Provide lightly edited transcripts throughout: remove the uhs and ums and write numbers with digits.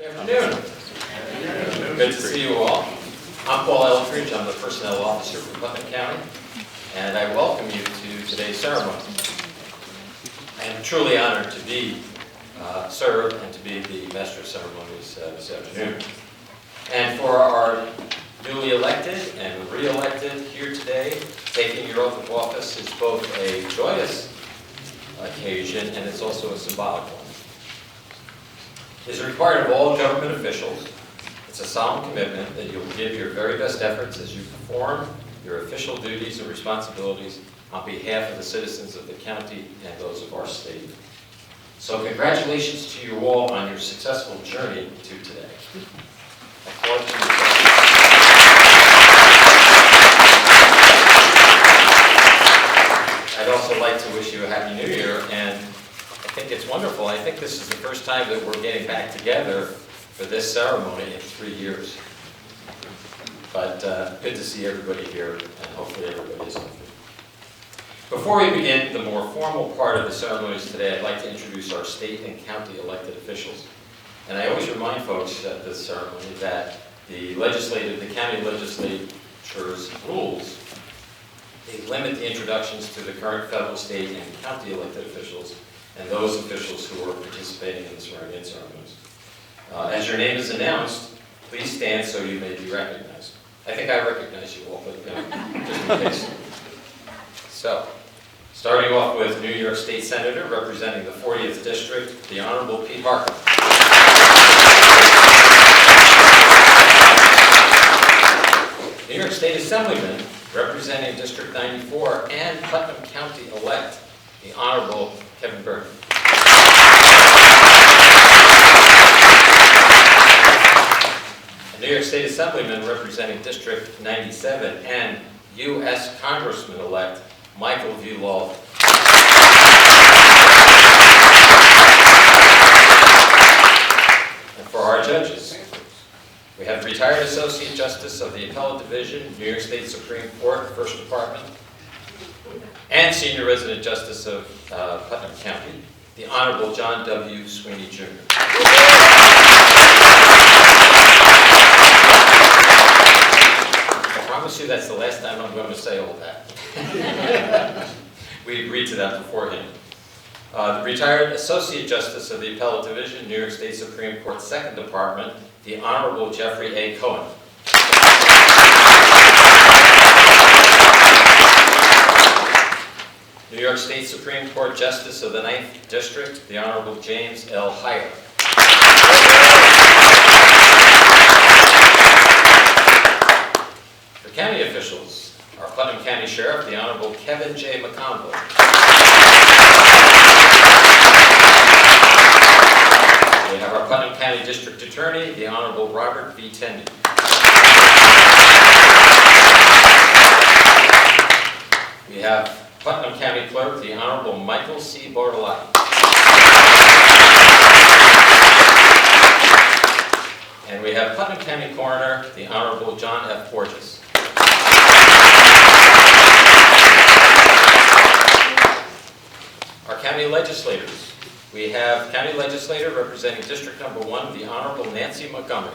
Afternoon. Good to see you all. I'm Paul Eldridge. I'm the Personnel Officer for Putnam County, and I welcome you to today's ceremony. I am truly honored to be served and to be the Master of Ceremonies this afternoon. And for our newly elected and re-elected here today, taking your oath of office is both a joyous occasion and it's also a symbolic one. It is required of all government officials. It's a solemn commitment that you will give your very best efforts as you perform your official duties and responsibilities on behalf of the citizens of the county and those of our state. So congratulations to you all on your successful journey to today. I'd also like to wish you a Happy New Year, and I think it's wonderful. I think this is the first time that we're getting back together for this ceremony in 3 years. But good to see everybody here, and hopefully everybody is healthy. Before we begin the more formal part of the ceremonies today, I'd like to introduce our state and county elected officials. And I always remind folks at this ceremony that the county legislature's rules, they limit the introductions to the current federal, state, and county elected officials and those officials who are participating in the swearing-in ceremonies. As your name is announced, please stand so you may be recognized. I think I recognize you all, but just in case. So, starting off with New York State Senator representing the 40th District, the Honorable Pete Harker. New York State Assemblyman representing District 94 and Putnam County-elect, the Honorable Kevin Byrne. A New York State Assemblyman representing District 97 and U.S. Congressman-elect Michael V. Lawler. And for our judges, we have retired Associate Justice of the Appellate Division, New York State Supreme Court, First Department, and Senior Resident Justice of Putnam County, the Honorable John W. Sweeney, Jr. I promise you that's the last time I'm going to say all that. We agreed to that beforehand. The retired Associate Justice of the Appellate Division, New York State Supreme Court, Second Department, the Honorable Jeffrey A. Cohen. New York State Supreme Court Justice of the 9th District, the Honorable James L. Heyer. For county officials, our Putnam County Sheriff, the Honorable Kevin J. McConville. We have our Putnam County District Attorney, the Honorable Robert V. Tendy. We have Putnam County Clerk, the Honorable Michael C. Bartolotti. And we have Putnam County Coroner, the Honorable John F. Borges. Our county legislators. We have County Legislator representing District Number 1, the Honorable Nancy Montgomery.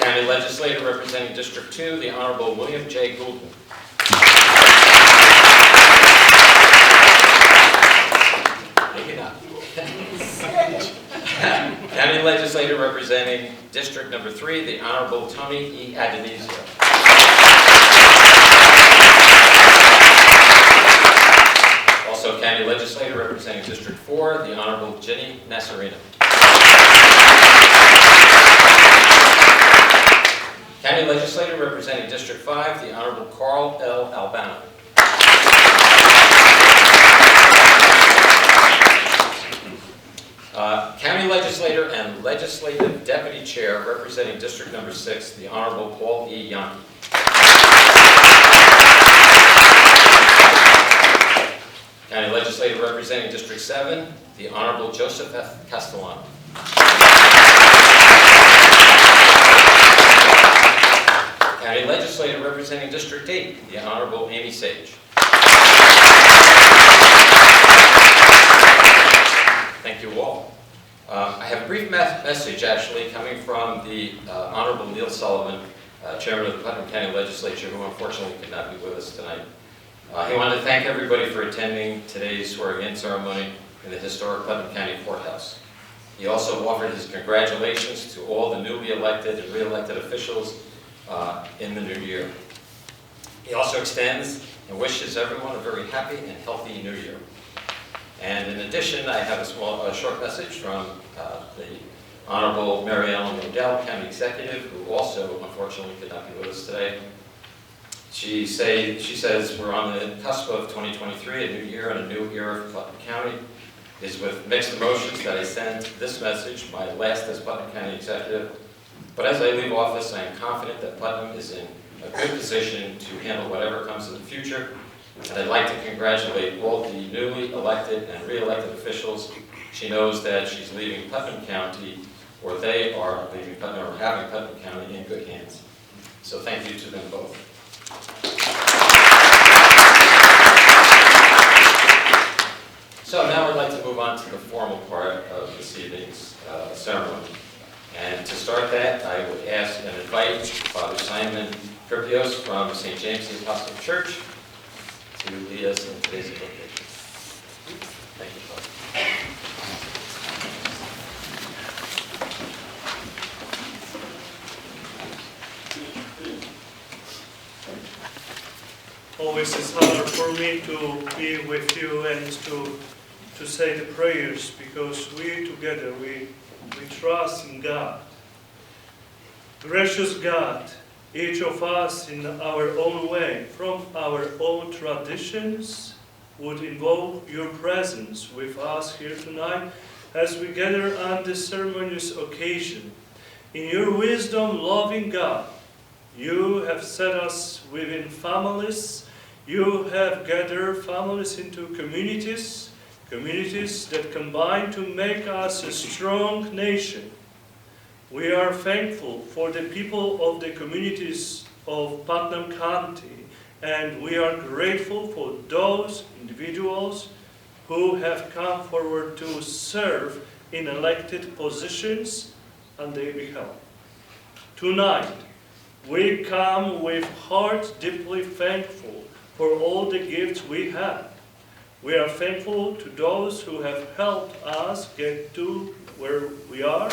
County Legislator representing District 2, the Honorable William J. Goulden. Maybe not. County Legislator representing District Number 3, the Honorable Tony E. Adonisio. Also County Legislator representing District 4, the Honorable Jenny Nasarino. County Legislator representing District 5, the Honorable Carl L. Albano. County Legislator and Legislative Deputy Chair representing District Number 6, the Honorable Paul E. Yankee. County Legislator representing District 7, the Honorable Joseph F. Castellano. County Legislator representing District 8, the Honorable Amy Sage. brief message, actually, coming from the Honorable Neil Sullivan, Chairman of the Putnam County Legislature, who unfortunately could not be with us tonight. He wanted to thank everybody for attending today's swearing-in ceremony in the historic Putnam County Courthouse. He also offered his congratulations to all the newly elected and re-elected officials in the new year. He also extends and wishes everyone a very happy and healthy new year. And in addition, I have a short message from the Honorable Mary Ellen Odell, County Executive, who also unfortunately could not be with us today. She says we're on the cusp of 2023, a new year and a new era for Putnam County. It is with mixed emotions that I send this message, my last as Putnam County Executive. But as I leave office, I am confident that Putnam is in a good position to handle whatever comes in the future. And I'd like to congratulate all the newly elected and re-elected officials. She knows that she's leaving Putnam County, or they are leaving Putnam, or having Putnam County in good hands. So thank you to them both. So now I'd like to move on to the formal part of this evening's ceremony. And to start that, I would ask and invite Father Simon Kripios from St. James the Apostle Church to lead us in today's invocation. Thank you, Father. Always it's an honor for me to be with you and to say the prayers, because we together, we trust in God. Gracious God, each of us in our own way, from our own traditions, would invoke your presence with us here tonight as we gather on this ceremonious occasion. In your wisdom, loving God, you have set us within families. You have gathered families into communities that combine to make us a strong nation. We are thankful for the people of the communities of Putnam County, and we are grateful for those individuals who have come forward to serve in elected positions on their behalf. Tonight, we come with hearts deeply thankful for all the gifts we have. We are thankful to those who have helped us get to where we are,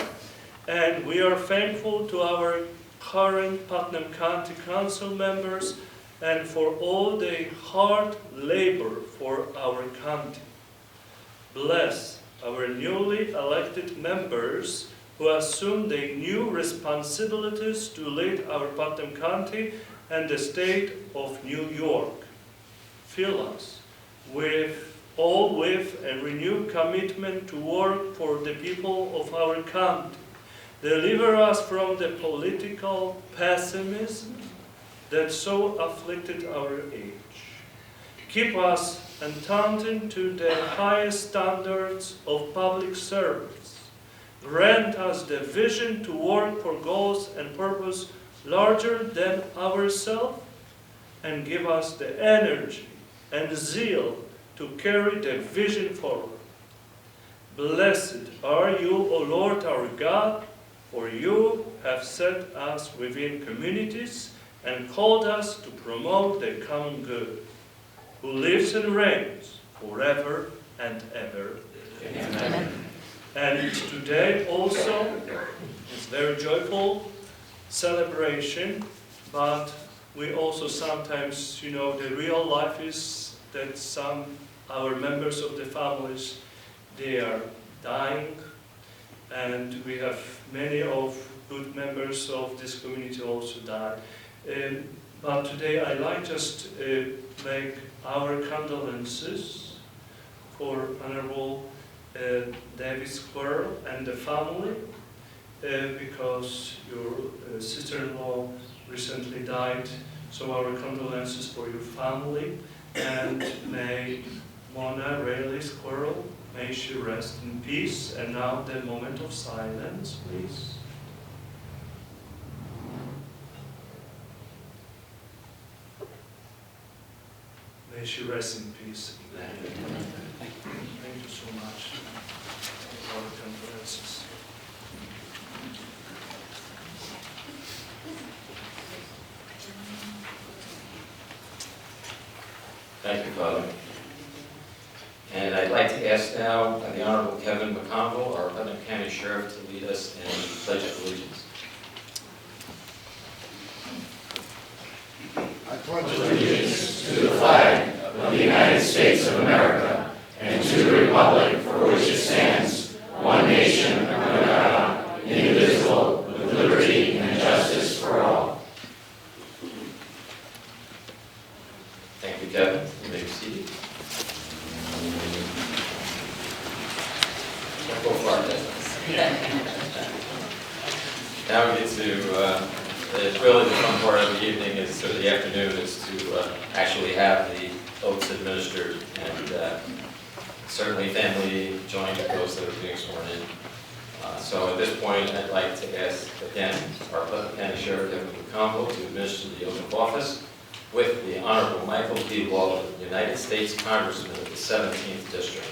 and we are thankful to our current Putnam County Council members and for all the hard labor for our county. Bless our newly elected members who assume their new responsibilities to lead our Putnam County and the state of New York. Fill us with a renewed commitment to work for the people of our county. Deliver us from the political pessimism that so afflicted our age. Keep us attuned to the highest standards of public service. Grant us the vision to work for goals and purpose larger than ourselves, and give us the energy and zeal to carry the vision forward. Blessed are you, O Lord our God, for you have set us within communities and called us to promote the common good, who lives and reigns forever and ever. Amen. And today also is very joyful celebration, but we also sometimes, the real life is that our members of the families, they are dying, and we have many of good members of this community also died. But today I like just make our condolences for Honorable David Squirrel and the family, because your sister-in-law recently died. So our condolences for your family, and may Mona Rayleigh Squirrel, may she rest in peace. And now the moment of silence, please. May she rest in peace. Thank you so much for our condolences. Thank you, Father. And I'd like to ask now the Honorable Kevin McConville, our Putnam County Sheriff, to lead us in the Pledge of Allegiance. I pledge allegiance to the flag of the United States of America and to the republic for which it stands, one nation under God, indivisible, with liberty and justice for all. Thank you, Kevin. You may be seated. Don't go far, Kevin. Now we get to, really the fun part of the evening is, or the afternoon, is to actually have the oaths administered, and certainly family joined those that are being sworn in. So at this point, I'd like to ask again our Putnam County Sheriff, Kevin McConville, to administer the oath of office with the Honorable Michael B. Lawler, United States Congressman of the 17th District.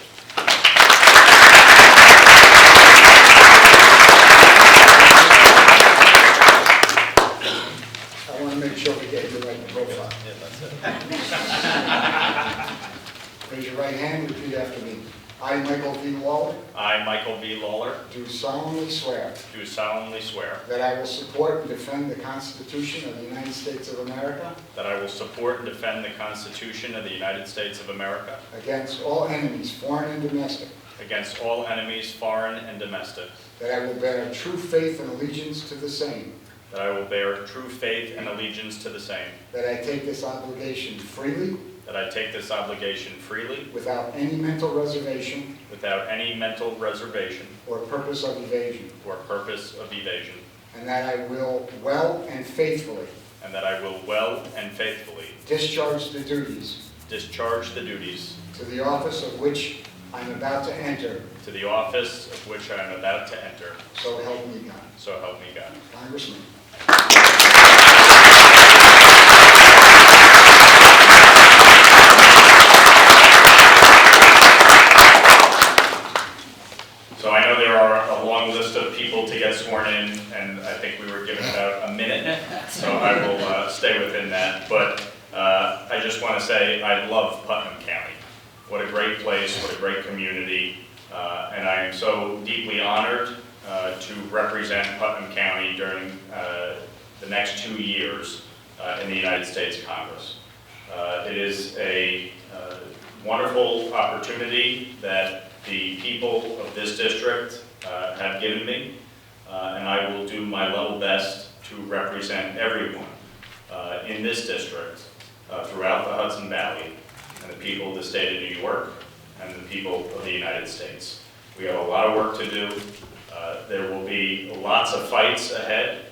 I want to make sure we get your right profile. Raise your right hand and repeat after me. I, Michael B. Lawler, I, Michael B. Lawler, do solemnly swear do solemnly swear that I will support and defend the Constitution of the United States of America that I will support and defend the Constitution of the United States of America against all enemies, foreign and domestic, against all enemies, foreign and domestic, that I will bear true faith and allegiance to the same, that I will bear true faith and allegiance to the same, that I take this obligation freely, that I take this obligation freely, without any mental reservation without any mental reservation or purpose of evasion, or purpose of evasion, and that I will well and faithfully and that I will well and faithfully discharge the duties discharge the duties to the office of which I am about to enter, to the office of which I am about to enter, so help me God. so help me God. Congressman. So I know there are a long list of people to get sworn in, and I think we were given about a minute, so I will stay within that. But I just want to say I love Putnam County. What a great place, what a great community, and I am so deeply honored to represent Putnam County during the next 2 years in the United States Congress. It is a wonderful opportunity that the people of this district have given me, and I will do my level best to represent everyone in this district throughout the Hudson Valley, and the people of the state of New York, and the people of the United States. We have a lot of work to do. There will be lots of fights ahead,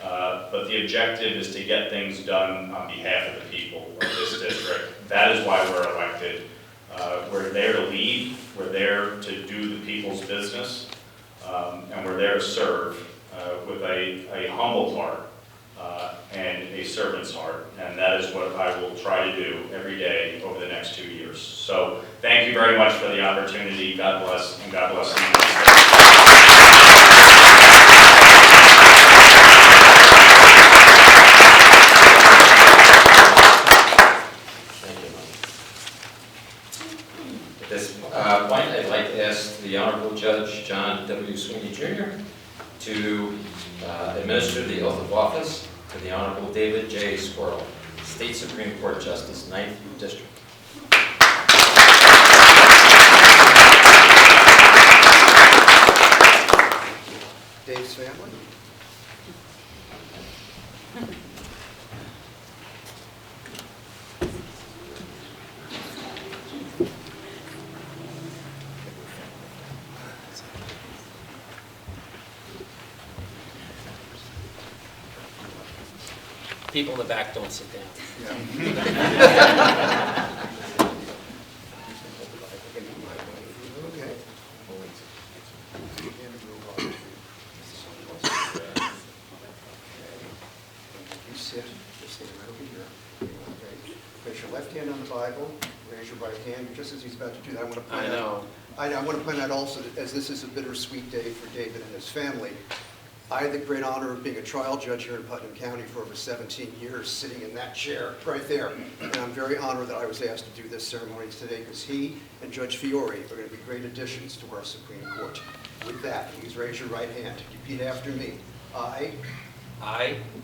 but the objective is to get things done on behalf of the people of this district. That is why we're elected. We're there to lead, we're there to do the people's business, and we're there to serve with a humble heart and a servant's heart, and that is what I will try to do every day over the next 2 years. So thank you very much for the opportunity. God bless, and God bless the United States. At this point, I'd like to ask the Honorable Judge John W. Sweeney Jr. to administer the oath of office to the Honorable David J. Squirrel, State Supreme Court Justice, 9th District. Dave's family. People in the back don't sit down. Okay. You sit, just stand right over here. Okay. Place your left hand on the Bible, raise your right hand. Just as he's about to do that, I want to point out. I want to point out also that as this is a bittersweet day for David and his family, I had the great honor of being a trial judge here in Putnam County for over 17 years, sitting in that chair right there. And I'm very honored that I was asked to do this ceremony today because he and Judge Fiore are going to be great additions to our Supreme Court. With that, please raise your right hand. Repeat after me. I,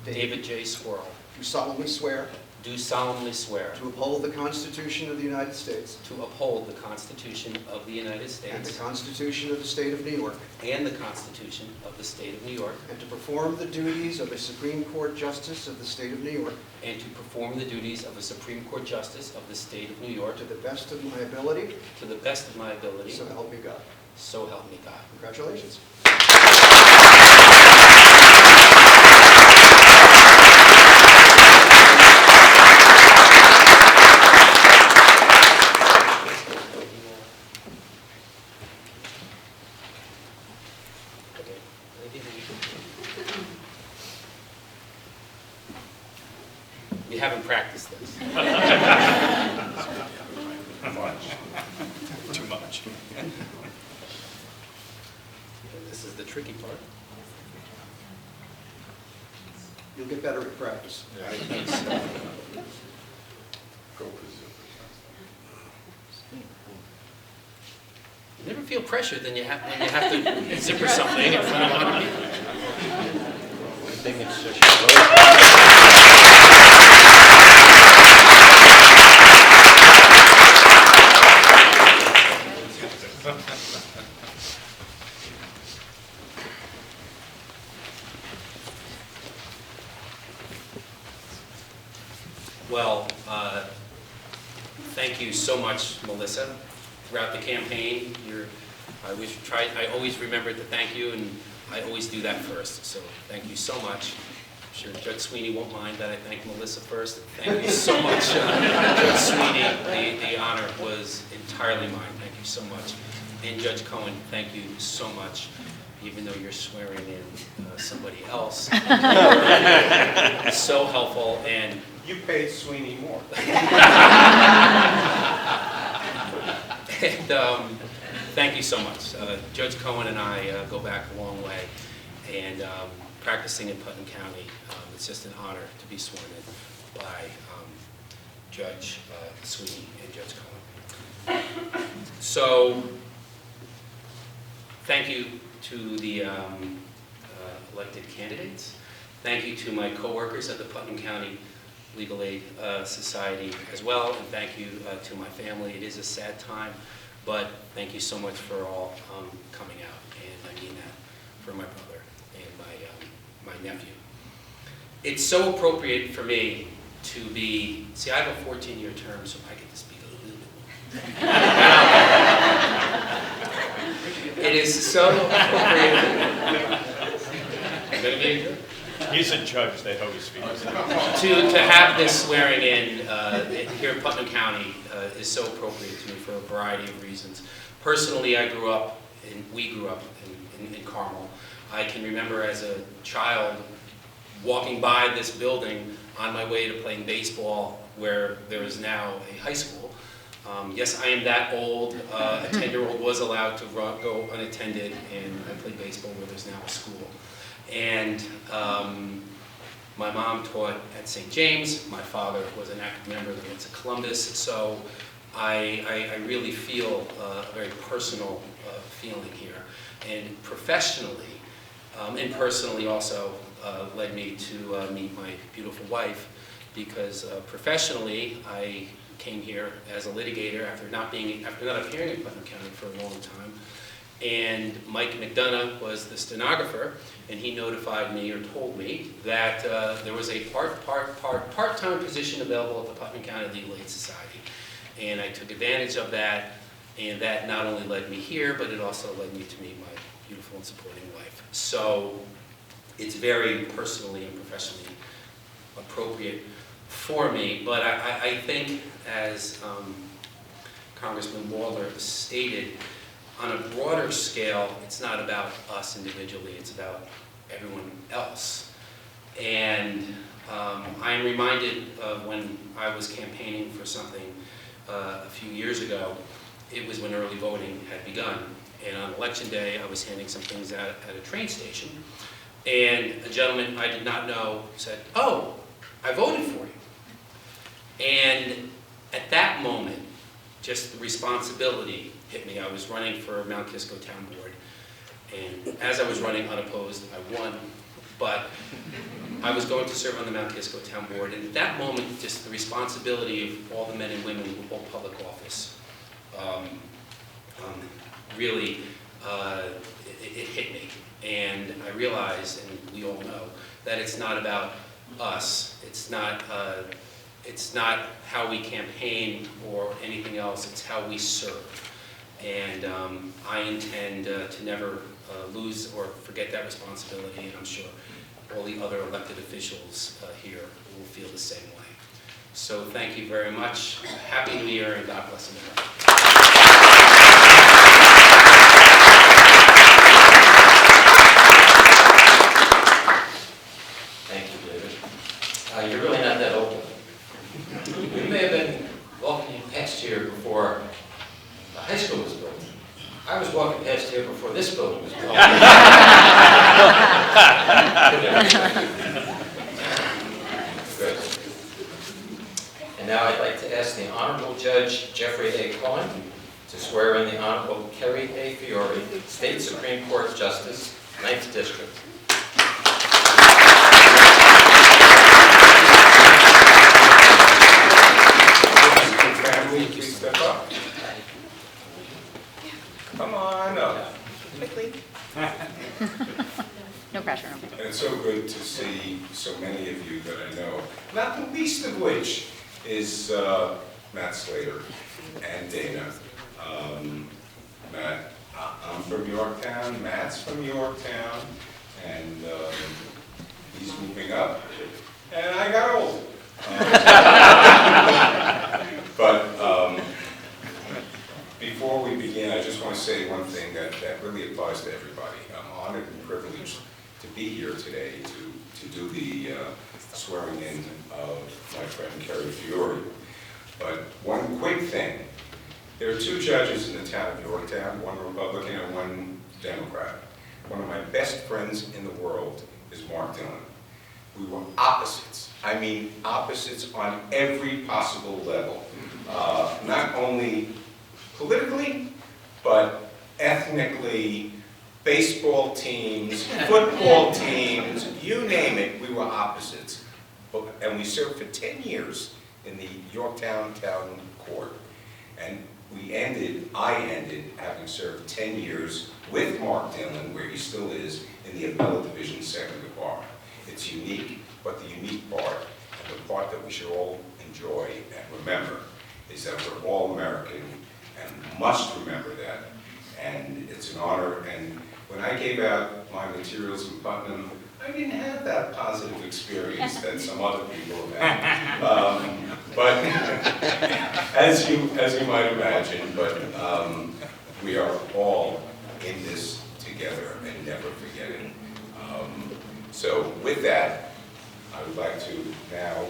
David J. Swirl, Do solemnly swear do solemnly swear to uphold the Constitution of the United States to uphold the Constitution of the United and the States Constitution of the State of New York, and the Constitution of the State of New York, and to perform the duties of a Supreme Court Justice of the State of New York and to perform the duties of a Supreme Court Justice of the State of New York to the best of my ability, to the best of my ability, so help me God. so help me God. Congratulations. We haven't practiced this. Too much. This is the tricky part. You'll get better at practice. You never feel pressure when you have to zipper something in front of 100 people. I think it's just Well, thank you so much, Melissa. Throughout the campaign, I always remembered to thank you, and I always do that first. So thank you so much. I'm sure Judge Sweeney won't mind that I thank Melissa first. Thank you so much, Judge Sweeney. The honor was entirely mine. Thank you so much. And Judge Cohen, thank you so much. Even though you're swearing in somebody else. So helpful, and you paid Sweeney more. and thank you so much. Judge Cohen and I go back a long way, and practicing in Putnam County, it's just an honor to be sworn in by Judge Sweeney and Judge Cohen. So, thank you to the elected candidates. Thank you to my coworkers at the Putnam County Legal Aid Society as well, and thank you to my family. It is a sad time, but thank you so much for all coming out, and I mean that for my brother and my nephew. It's so appropriate for me to be, see, I have a 14-year term, so I get to speak a little bit more. It is so appropriate. He's a judge, they always speak. To have this swearing in here in Putnam County is so appropriate to me for a variety of reasons. Personally, we grew up in Carmel. I can remember as a child walking by this building on my way to playing baseball where there is now a high school. Yes, I am that old. A 10-year-old was allowed to go unattended, and I played baseball where there's now a school. And my mom taught at St. James. My father was an active member of the Knights of Columbus. So I really feel a very personal feeling here. And professionally, and personally also led me to meet my beautiful wife, because professionally I came here as a litigator after not appearing in Putnam County for a long time. And Mike McDonough was the stenographer, and he notified me or told me that there was a part-time position available at the Putnam County Legal Aid Society. And I took advantage of that, and that not only led me here, but it also led me to meet my beautiful and supporting wife. So it's very personally and professionally appropriate for me, but I think, as Congressman Waller stated, on a broader scale, it's not about us individually, it's about everyone else. And I'm reminded of when I was campaigning for something a few years ago. It was when early voting had begun. And on election day, I was handing some things out at a train station And a gentleman I did not know said, "Oh, I voted for you." And at that moment, just the responsibility hit me. I was running for Mount Kisco Town Board, and as I was running unopposed, I won, but I was going to serve on the Mount Kisco Town Board, and at that moment, just the responsibility of all the men and women who hold public office really, it hit me. And I realized, and we all know, that it's not about us. It's not how we campaign or anything else. It's how we serve. And I intend to never lose or forget that responsibility, and I'm sure all the other elected officials here will feel the same way. So thank you very much. Happy New Year, and God bless America. Thank you, David. You're really not that old. We may have been walking past here before the high school was built. I was walking past here before this building was built. Good. And now I'd like to ask the Honorable Judge Jeffrey A. Cohen to swear in the Honorable Kerry A. Fiore, State Supreme Court Justice, 9th District. Family, please step up. Come on up. Quickly. No pressure. And it's so good to see so many of you that I know, not the least of which is Matt Slater and Dana. Matt, I'm from Yorktown, Matt's from Yorktown, and he's moving up, and I got old. But before we begin, I just want to say one thing that really applies to everybody. I'm honored and privileged to be here today to do the swearing in of my friend Kerry Fiore. But one quick thing, there are two judges in the town of Yorktown, one Republican and one Democrat. One of my best friends in the world is Mark Dillon. We were opposites. I mean opposites on every possible level. Not only politically, but ethnically, baseball teams, football teams, you name it, we were opposites. And we served for 10 years in the Yorktown Town Court. And I ended having served 10 years with Mark Dillon, where he still is, in the Appellate Division Second Department. It's unique, but the unique part, and the part that we should all enjoy and remember, is that we're all American and must remember that. And it's an honor. And when I gave out my materials in Putnam, I didn't have that positive experience that some other people have. But as you might imagine, we are all in this together and never forgetting. So with that, I would like to now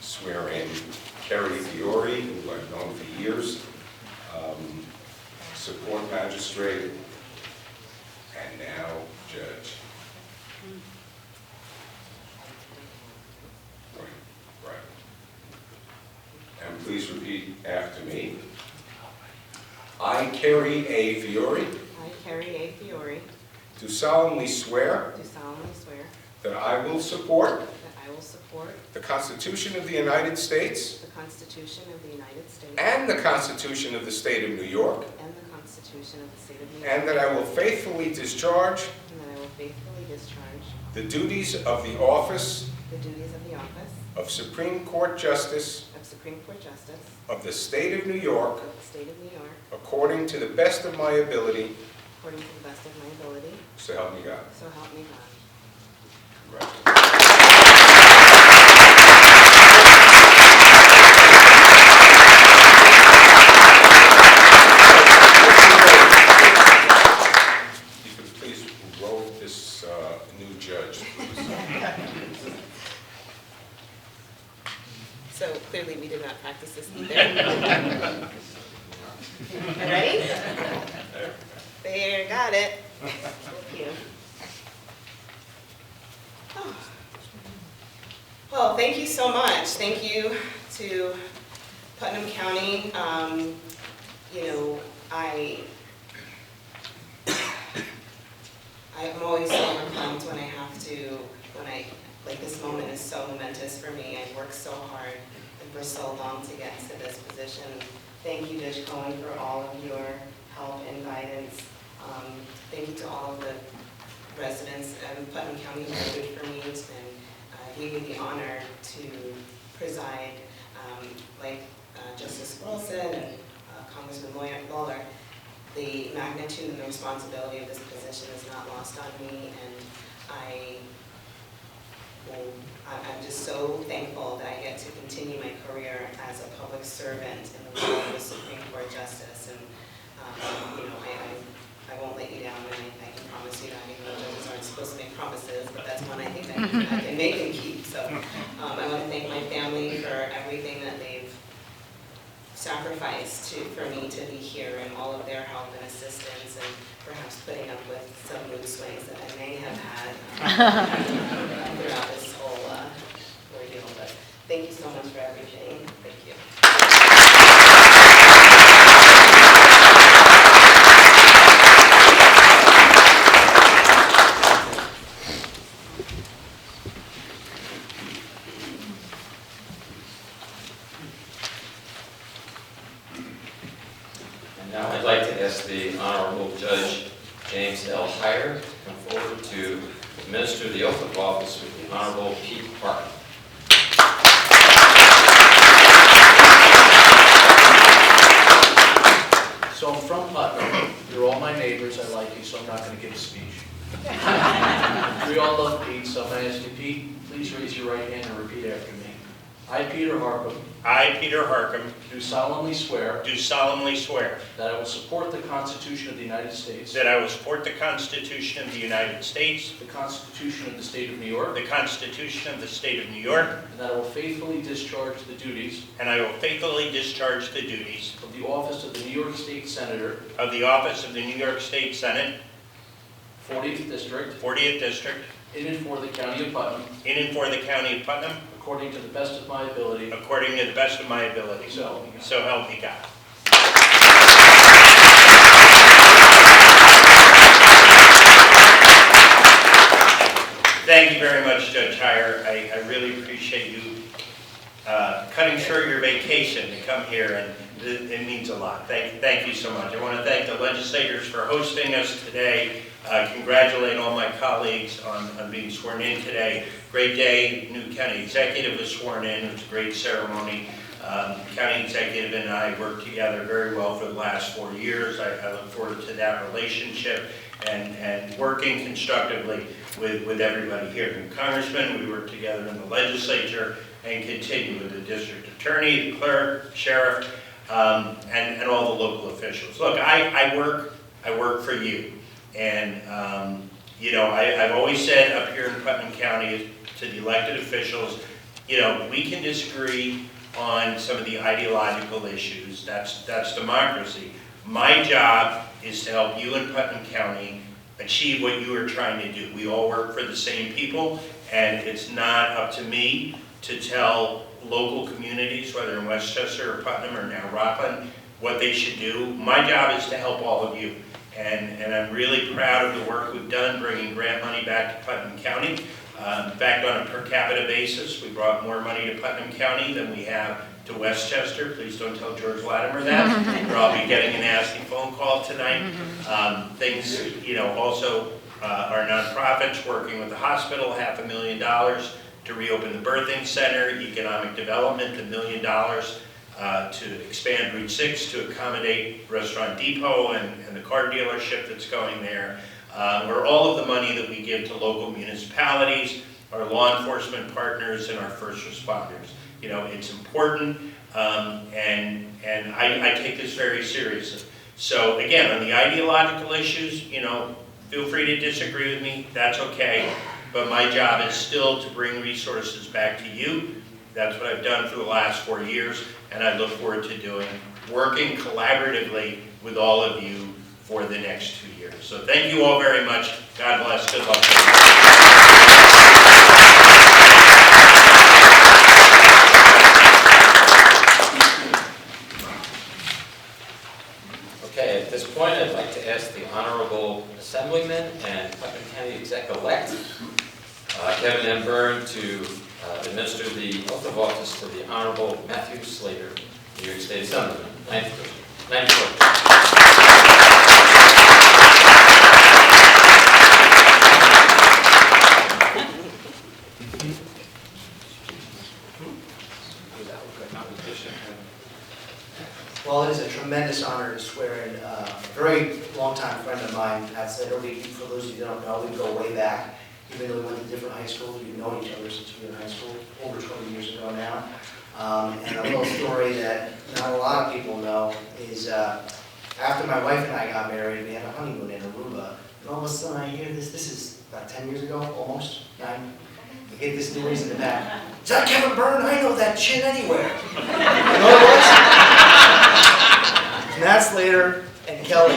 swear in Kerry Fiore, who I've known for years, support magistrate, and now judge. Right. And please repeat after me. I, Kerry A. Fiore, I, Kerry A. Fiore, do solemnly swear do solemnly swear that I will support that I will support the Constitution of the United States the Constitution of the United States and the Constitution of the State of New York, and the Constitution of the State of New York, and that I will faithfully discharge and that I will faithfully discharge the duties of the office the duties of the office of Supreme Court Justice of Supreme Court Justice of the State of New York of the State of New York according to the best of my ability, according to the best of my ability, so help me God. so help me God. You could please roll this new judge, please. So clearly we did not practice this either. Ready? There, got it. Thank you. Putnam County, you know, I'm always so overwhelmed when I have to, like this moment is so momentous for me. I've worked so hard and for so long to get to this position. Thank you, Judge Cohen, for all of your help and guidance. Thank you to all of the residents of Putnam County who voted for me and gave me the honor to preside. Like Justice Squirrel said and Congressman Lawler, the magnitude and the responsibility of this position is not lost on me, and I'm just so thankful that I get to continue my career as a public servant in the role of a Supreme Court Justice. And you know, I won't let you down, and I can promise you that, even though judges aren't supposed to make promises, but that's one I think I can make and keep. So I want to thank my family for everything that they've sacrificed for me to be here, and all of their help and assistance, and perhaps putting up with some mood swings that I may have had throughout this whole ordeal. But thank you so much for everything. Thank you. And now I'd like to ask the Honorable Judge James L. Heyer to come forward to administer the oath of office with the Honorable Pete Park. So I'm from Putnam. You're all my neighbors. I like you, so I'm not going to give a speech. We all love Pete, so I'm going to ask you, Pete, please raise your right hand and repeat after me. I, Peter Harcum, I, Peter Harcum, do solemnly swear do solemnly swear that I will support the Constitution of the United States, that I will support the Constitution of the United States, the Constitution of the State of New York, the Constitution of the State of New York, and that I will faithfully discharge the duties and I will faithfully discharge the duties of the office of the New York State Senator, of the office of the New York State Senate, 40th District, 40th District, in and for the County of Putnam, in and for the County of Putnam, according to the best of my ability, according to the best of my ability. so help me God. So help me God. Thank you very much, Judge Heyer. I really appreciate you cutting short your vacation to come here, and it means a lot. Thank you so much. I want to thank the legislators for hosting us today. Congratulate all my colleagues on being sworn in today. Great day. New county executive was sworn in. It was a great ceremony. County executive and I worked together very well for the last 4 years. I look forward to that relationship and working constructively with everybody here. And Congressman, we work together in the legislature and continue with the district attorney, the clerk, sheriff, and all the local officials. Look, I work for you. And, you know, I've always said up here in Putnam County to the elected officials, you know, we can disagree on some of the ideological issues. That's democracy. My job is to help you in Putnam County achieve what you are trying to do. We all work for the same people, and it's not up to me to tell local communities, whether in Westchester or Putnam or now Rockland, what they should do. My job is to help all of you. And I'm really proud of the work we've done bringing grant money back to Putnam County. In fact, on a per capita basis, we brought more money to Putnam County than we have to Westchester. Please don't tell George Latimer that, or I'll be getting a nasty phone call tonight. Things, you know, also our nonprofits working with the hospital, $500,000 to reopen the birthing center, economic development, $1 million to expand Route 6 to accommodate Restaurant Depot and the car dealership that's going there. Where all of the money that we give to local municipalities, our law enforcement partners, and our first responders. You know, it's important, and I take this very seriously. So again, on the ideological issues, you know, feel free to disagree with me, that's okay. But my job is still to bring resources back to you. That's what I've done for the last 4 years, and I look forward to working collaboratively with all of you for the next 2 years. So thank you all very much. God bless. Good luck. this point, I'd like to ask the Honorable Assemblyman and Putnam County Exec-elect, Kevin M. Byrne, to administer the oath of office to the Honorable Matthew Slater, New York State Assemblyman. 94. Well, it is a tremendous honor to swear in a very long-time friend of mine, Pat Slater. For those of you who don't know, we go way back. Even though we went to different high schools, we've known each other since we were in high school, over 20 years ago now. And a little story that not a lot of people know is after my wife and I got married, we had a honeymoon in Aruba. And all of a sudden I hear this is about 10 years ago, almost, 9. I get this noise in the back. Is that Kevin Byrne? I know that chin anywhere. You know what? And that's Slater and Kelly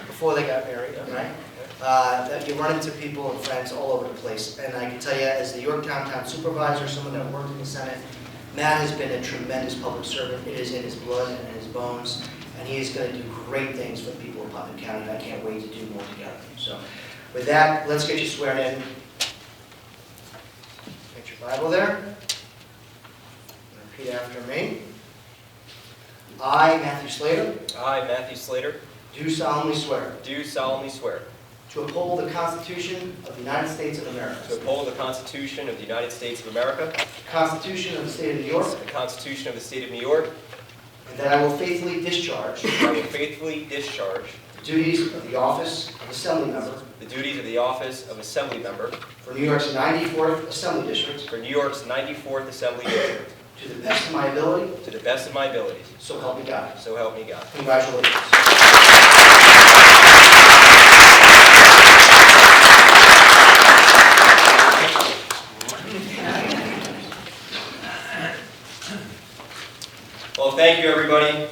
before they got married, right? That you run into people and friends all over the place. And I can tell you, as the Yorktown Town Supervisor, someone that worked in the Senate, Matt has been a tremendous public servant. It is in his blood and in his bones. And he is going to do great things for the people of Putnam County, and I can't wait to do more together. So with that, let's get you sworn in. Get your Bible there. Repeat after me. I, Matthew Slater, I, Matthew Slater, do solemnly swear do solemnly swear to uphold the Constitution of the United States of America, to uphold the Constitution of the United States of America, the Constitution of the State of New York, the Constitution of the State of New York, and that I will faithfully discharge and I will faithfully discharge the duties of the office of Assembly Member the duties of the office of Assembly Member for New York's 94th Assembly District for New York's 94th Assembly District to the best of my ability, to the best of my abilities. so help me God. So help me God. Congratulations. Well, thank you, everybody.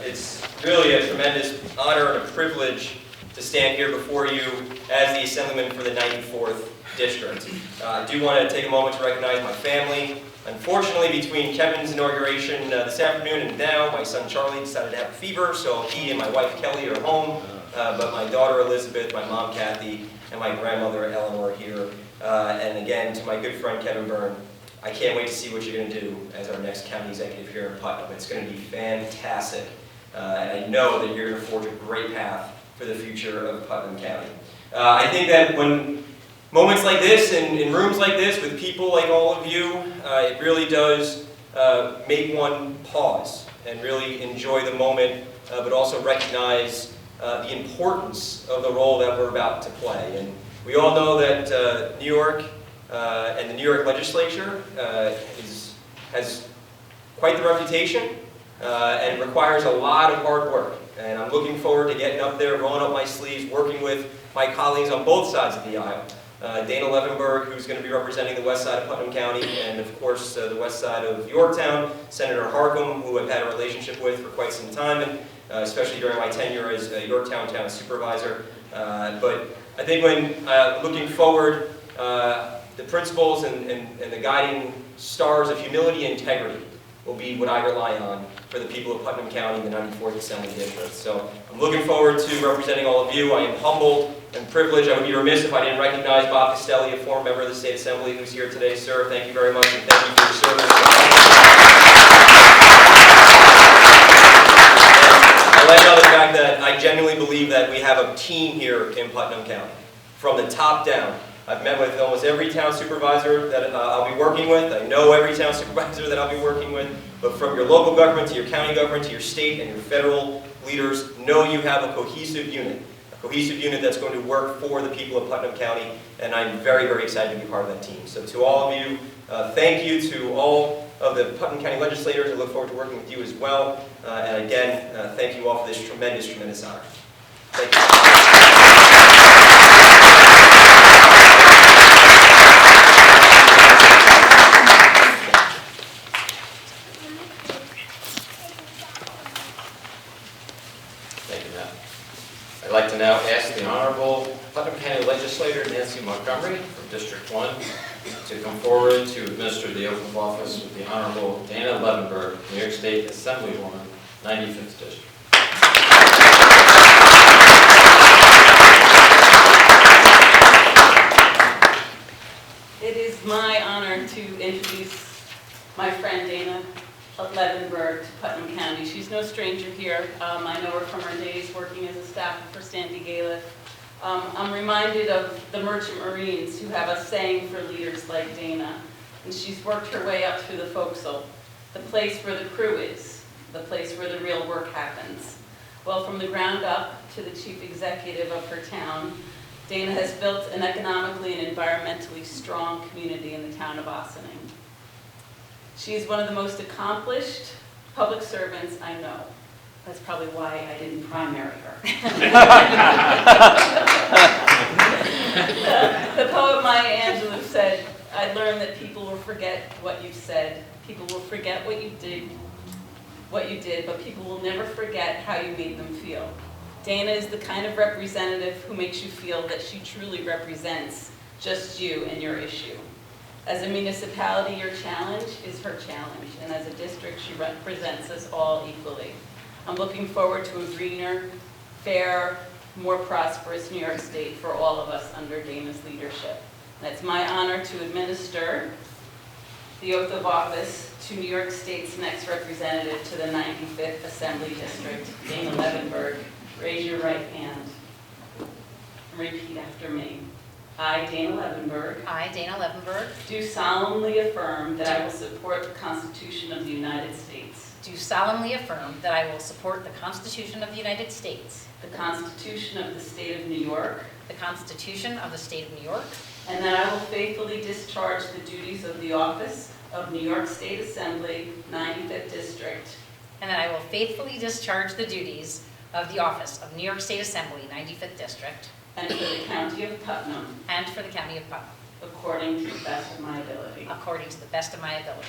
It's really a tremendous honor and a privilege to stand here before you as the Assemblyman for the 94th District. I do want to take a moment to recognize my family. Unfortunately, between Kevin's inauguration this afternoon and now, my son Charlie decided to have a fever, so he and my wife Kelly are home, but my daughter Elizabeth, my mom Kathy, and my grandmother Eleanor are here. And again, to my good friend Kevin Byrne, I can't wait to see what you're going to do as our next county executive here in Putnam. It's going to be fantastic. And I know that you're going to forge a great path for the future of Putnam County. I think that when moments like this, and in rooms like this, with people like all of you, it really does make one pause and really enjoy the moment, but also recognize the importance of the role that we're about to play. And we all know that New York and the New York legislature has quite the reputation and requires a lot of hard work. And I'm looking forward to getting up there, rolling up my sleeves, working with my colleagues on both sides of the aisle. Dana Levenberg, who's going to be representing the west side of Putnam County, and of course the west side of Yorktown, Senator Harcum, who I've had a relationship with for quite some time, and especially during my tenure as a Yorktown Town Supervisor. But I think when looking forward, the principles and the guiding stars of humility and integrity will be what I rely on for the people of Putnam County in the 94th Assembly District. So I'm looking forward to representing all of you. I am humbled and privileged. I would be remiss if I didn't recognize Bob Castelli, a former member of the State Assembly, who's here today. Sir, thank you very much, and thank you for your service. I'll end on the fact that I genuinely believe that we have a team here in Putnam County, from the top down. I've met with almost every town supervisor that I'll be working with. I know every town supervisor that I'll be working with. But from your local government to your county government to your state and your federal leaders, know you have a cohesive unit that's going to work for the people of Putnam County. And I'm very, very excited to be part of that team. So to all of you, thank you. To all of the Putnam County legislators, I look forward to working with you as well. And again, thank you all for this tremendous, tremendous honor. Thank you. I'd like to now ask the Honorable Putnam County Legislator Nancy Montgomery from District 1 to come forward to administer the oath of office with the Honorable Dana Levenberg, New York State Assemblywoman, 95th District. to introduce my friend Dana Levenberg to Putnam County. She's no stranger here. I know her from her days working as a staffer for Sandy Galiff. I'm reminded of the Merchant Marines who have a saying for leaders like Dana. And she's worked her way up through the forecastle, the place where the crew is, the place where the real work happens. Well, from the ground up to the chief executive of her town, Dana has built an economically and environmentally strong community in the town of Ossining. She's one of the most accomplished public servants I know. That's probably why I didn't primary her. The poet Maya Angelou said, I learned that people will forget what you said. People will forget what you did, but people will never forget how you made them feel. Dana is the kind of representative who makes you feel that she truly represents just you and your issue. As a municipality, your challenge is her challenge, and as a district, she represents us all equally. I'm looking forward to a greener, fair, more prosperous New York State for all of us under Dana's leadership. And it's my honor to administer the oath of office to New York State's next representative to the 95th Assembly District, Dana Levenberg. Raise your right hand. Repeat after me. I, Dana Levenberg, I, Dana Levenberg, do solemnly affirm that I will support the Constitution of the United States, do solemnly affirm that I will support the Constitution of the United States, the Constitution of the State of New York, the Constitution of the State of New York, and that I will faithfully discharge the duties of the office of New York State Assembly, 95th District, and that I will faithfully discharge the duties of the office of New York State Assembly, 95th District, and for the County of Putnam, and for the County of Putnam, according to the best of my ability. according to the best of my ability.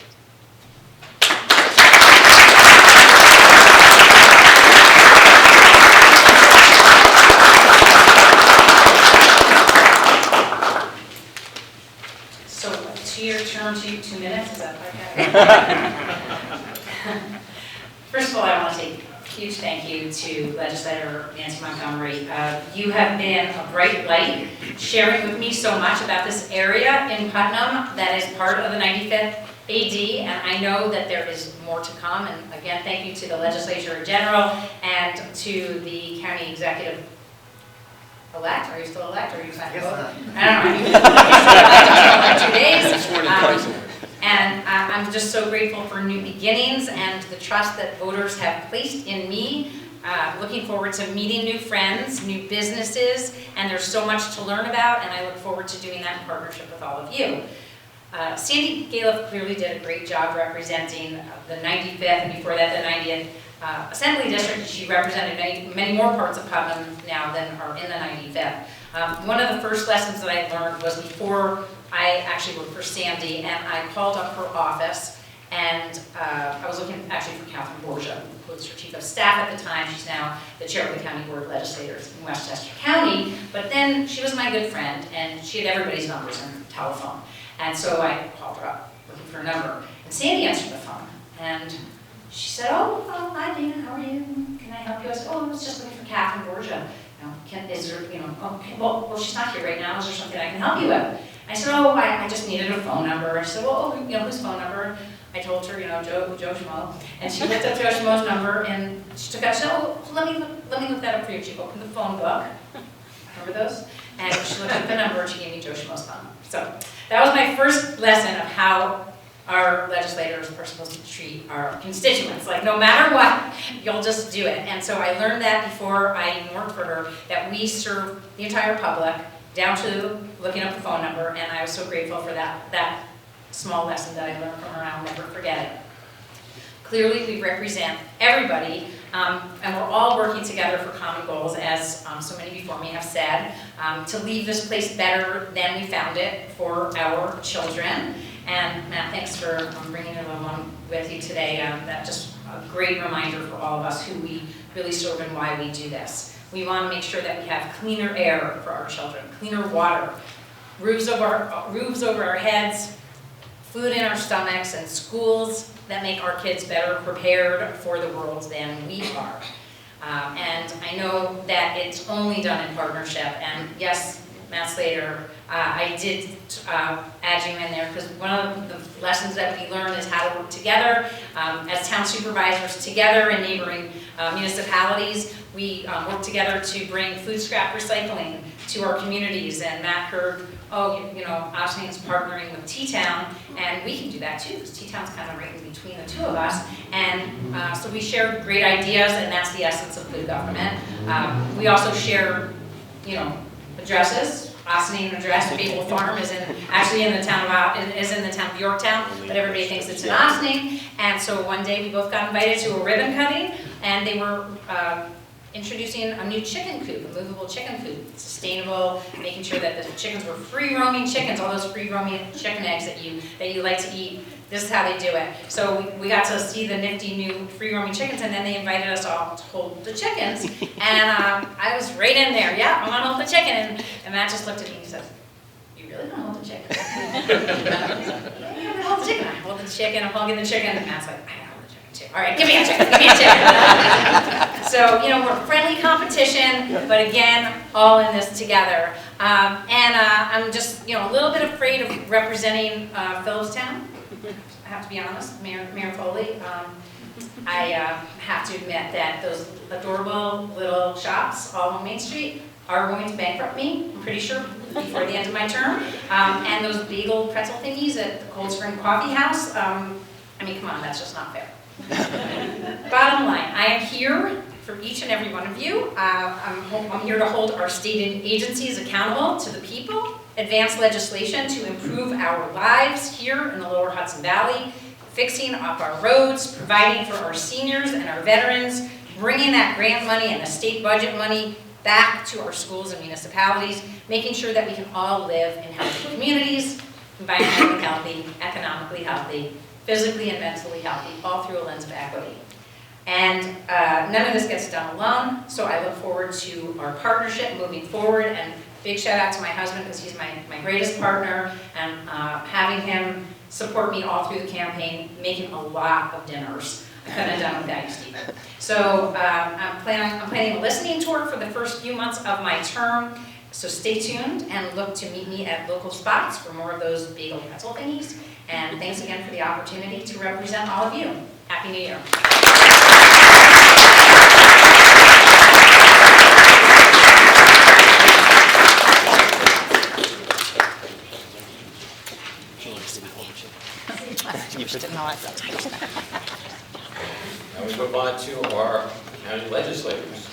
So, a two-year term to 2 minutes, is that okay? First of all, I want to say a huge thank you to Legislator Nancy Montgomery. You have been a bright light, sharing with me so much about this area in Putnam that is part of the 95th AD, and I know that there is more to come. And again, thank you to the Legislature in general and to the County Executive elect. Are you still elect, or are you trying to vote? I don't know. You're elected in 2 days. And I'm just so grateful for new beginnings and the trust that voters have placed in me. Looking forward to meeting new friends, new businesses, and there's so much to learn about, and I look forward to doing that in partnership with all of you. Sandy Galiff clearly did a great job representing the 95th, and before that the 90th Assembly District. She represented many more parts of Putnam now than are in the 95th. One of the first lessons that I learned was before I actually worked for Sandy, and I called up her office, and I was looking actually for Catherine Borgia, who was her chief of staff at the time. She's now the chair of the County Board of Legislators in Westchester County, but then she was my good friend, and she had everybody's numbers on her telephone. And so I called her up looking for a number, and Sandy answered the phone, and she said, oh, hi Dana, how are you? Can I help you? I said, oh, I was just looking for Catherine Borgia. Is there, okay, well, she's not here right now. Is there something I can help you with? I said, oh, I just needed a phone number. I said, well, whose phone number? I told her, Joe Schmo. And she looked up Joe Schmo's number, and she took out, she said, oh, let me look that up for you. She opened the phone book. Remember those? And she looked up the number, and she gave me Joe Schmo's phone number. So that was my first lesson of how our legislators are supposed to treat our constituents. Like, no matter what, you'll just do it. And so I learned that before I even worked for her, that we serve the entire public, down to looking up the phone number, and I was so grateful for that small lesson that I learned from her, and I'll never forget it. Clearly, we represent everybody, and we're all working together for common goals, as so many before me have said, to leave this place better than we found it for our children. And Matt, thanks for bringing it along with you today. That's just a great reminder for all of us who we really serve and why we do this. We want to make sure that we have cleaner air for our children, cleaner water, roofs over our heads, food in our stomachs, and schools that make our kids better prepared for the world than we are. And I know that it's only done in partnership. And yes, Matt Slater, I did add you in there because one of the lessons that we learned is how to work together as town supervisors together in neighboring municipalities. We work together to bring food scrap recycling to our communities, and Matt heard, oh, you know, Ossian's partnering with T-Town, and we can do that too, because T-Town's kind of right in between the two of us, and so we share great ideas, and that's the essence of good government. We also share, you know, addresses. Ossian address, Maple Farm is actually in the town of Yorktown, but everybody thinks it's in Ossian, and so one day we both got invited to a ribbon cutting, and they were introducing a new chicken coop, a movable chicken coop, sustainable, making sure that the chickens were free-roaming chickens, all those free-roaming chicken eggs that you like to eat. This is how they do it. So we got to see the nifty new free-roaming chickens, and then they invited us all to hold the chickens. And I was right in there. Yeah, I want to hold the chicken. And Matt just looked at me and he says, "You really want to hold the chicken?" "Yeah, I'm going to hold the chicken." I hold the chicken. I'm holding the chicken. And Matt's like, "I gotta hold the chicken too. All right, give me a chicken. Give me a chicken." So, you know, we're friendly competition, but again, all in this together. I'm just, you know, a little bit afraid of representing Phillipstown. I have to be honest, Mayor Foley. I have to admit that those adorable little shops all on Main Street are going to bankrupt me, I'm pretty sure, before the end of my term. And those bagel pretzel thingies at the Cold Spring Coffee House, I mean, come on, that's just not fair. Bottom line, I am here for each and every one of you. I'm here to hold our state agencies accountable to the people, advance legislation to improve our lives here in the Lower Hudson Valley, fixing up our roads, providing for our seniors and our veterans, bringing that grant money and the state budget money back to our schools and municipalities, making sure that we can all live in healthy communities, environmentally healthy, economically healthy, physically and mentally healthy, all through a lens of equity. And none of this gets done alone, so I look forward to our partnership moving forward, and big shout out to my husband because he's my greatest partner, and having him support me all through the campaign, making a lot of dinners. I couldn't have done without you, Stephen. So I'm planning a listening tour for the first few months of my term, so stay tuned and look to meet me at local spots for more of those bagel pretzel thingies. And thanks again for the opportunity to represent all of you. Happy New Year. Now we move on to our county legislators.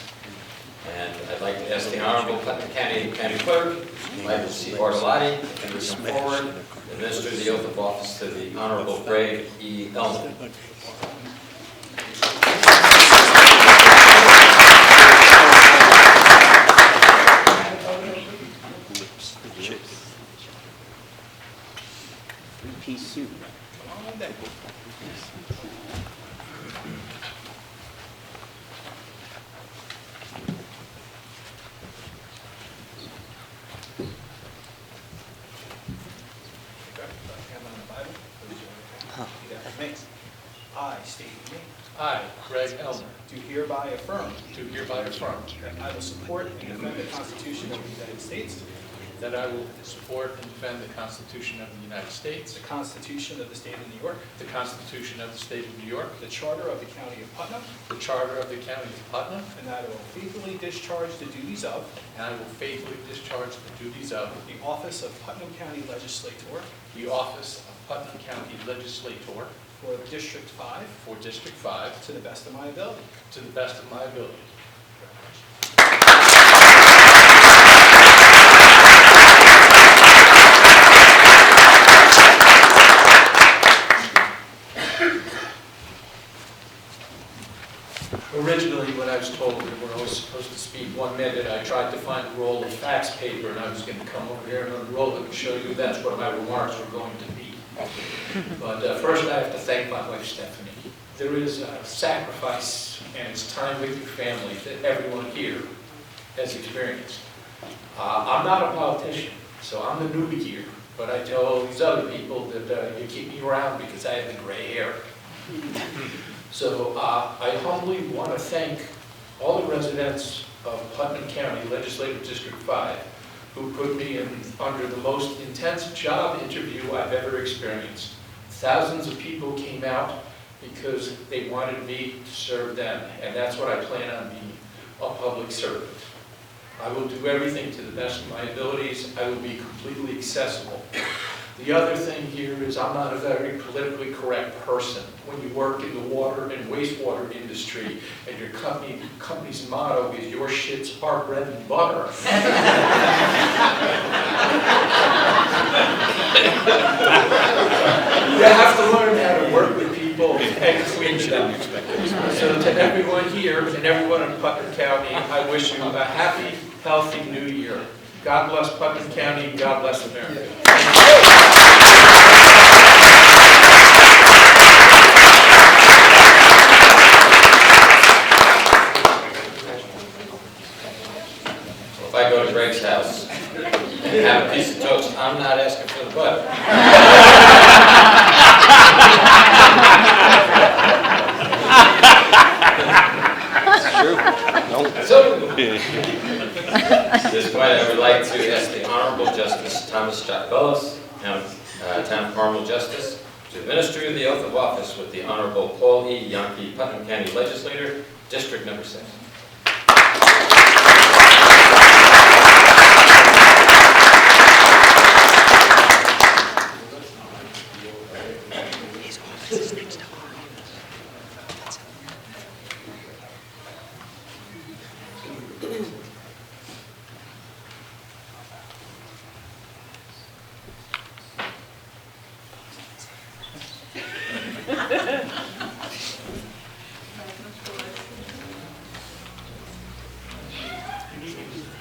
And I'd like to ask the Honorable Putnam County Clerk, Michael C. Bartolotti, to come forward and administer the oath of office to the Honorable Greg E. Elman. Three-piece suit. I state your name. I, Greg Elmer, Do hereby affirm do hereby affirm that I will support and defend the Constitution of the United States, that I will support and defend the Constitution of the United States, the Constitution of the State of New York, the Constitution of the State of New York, the Charter of the County of Putnam, the Charter of the County of Putnam, and that I will faithfully discharge the duties of and I will faithfully discharge the duties of the office of Putnam County Legislator the office of Putnam County Legislator for District 5 for District 5 to the best of my ability. to the best of my ability. Originally, when I was told that we're only supposed to speak 1 minute, I tried to find a roll of fax paper, and I was going to come over here and unroll it and show you that's what my remarks were going to be. But first, I have to thank my wife, Stephanie. There is a sacrifice, and it's time with your family that everyone here has experienced. I'm not a politician, so I'm the newbie here, but I tell all these other people that you keep me around because I have the gray hair. So I humbly want to thank all the residents of Putnam County Legislative District 5 who put me under the most intense job interview I've ever experienced. Thousands of people came out because they wanted me to serve them, and that's what I plan on being, a public servant. I will do everything to the best of my abilities. I will be completely accessible. The other thing here is I'm not a very politically correct person. When you work in the water and wastewater industry and your company's motto is your shit's our bread and butter. You have to learn how to work with people and clean them. So to everyone here and everyone in Putnam County, I wish you a happy, healthy new year. God bless Putnam County, God bless America. If I go to Greg's house and have a piece of toast, I'm not asking for the butter. At this point, I would like to ask the Honorable Justice Thomas Chapelas, Town of Carmel Justice, to administer the oath of office with the Honorable Paul E. Yankee, Putnam County Legislator, District Number 6.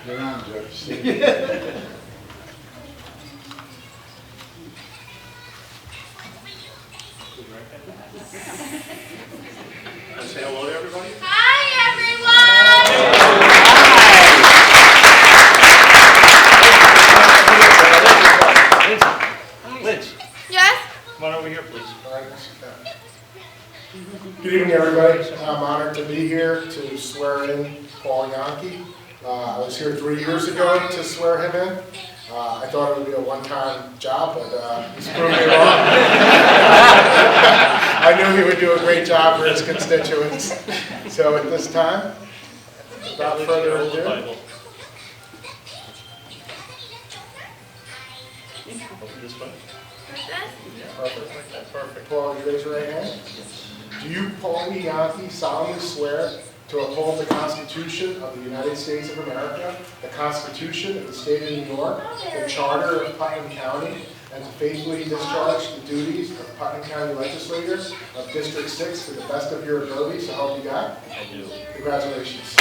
You're on, Judge. Say hello to everybody. Hi, everyone! Liz, Yes? come on over here, please. Good evening, everybody. I'm honored to be here to swear in Paul Yankee. I was here 3 years ago to swear him in. I thought it would be a one-time job, but he's proved me wrong. I knew he would do a great job for his constituents. So at this time, without further ado, Open this way. perfect. Paul, you raise your right hand. Do you, Paul E. Yankee, solemnly swear to uphold the Constitution of the United States of America, the Constitution of the State of New York, the Charter of Putnam County, and to faithfully discharge the duties of Putnam County Legislator of District 6 to the best of your ability, so help you God? I do. Congratulations.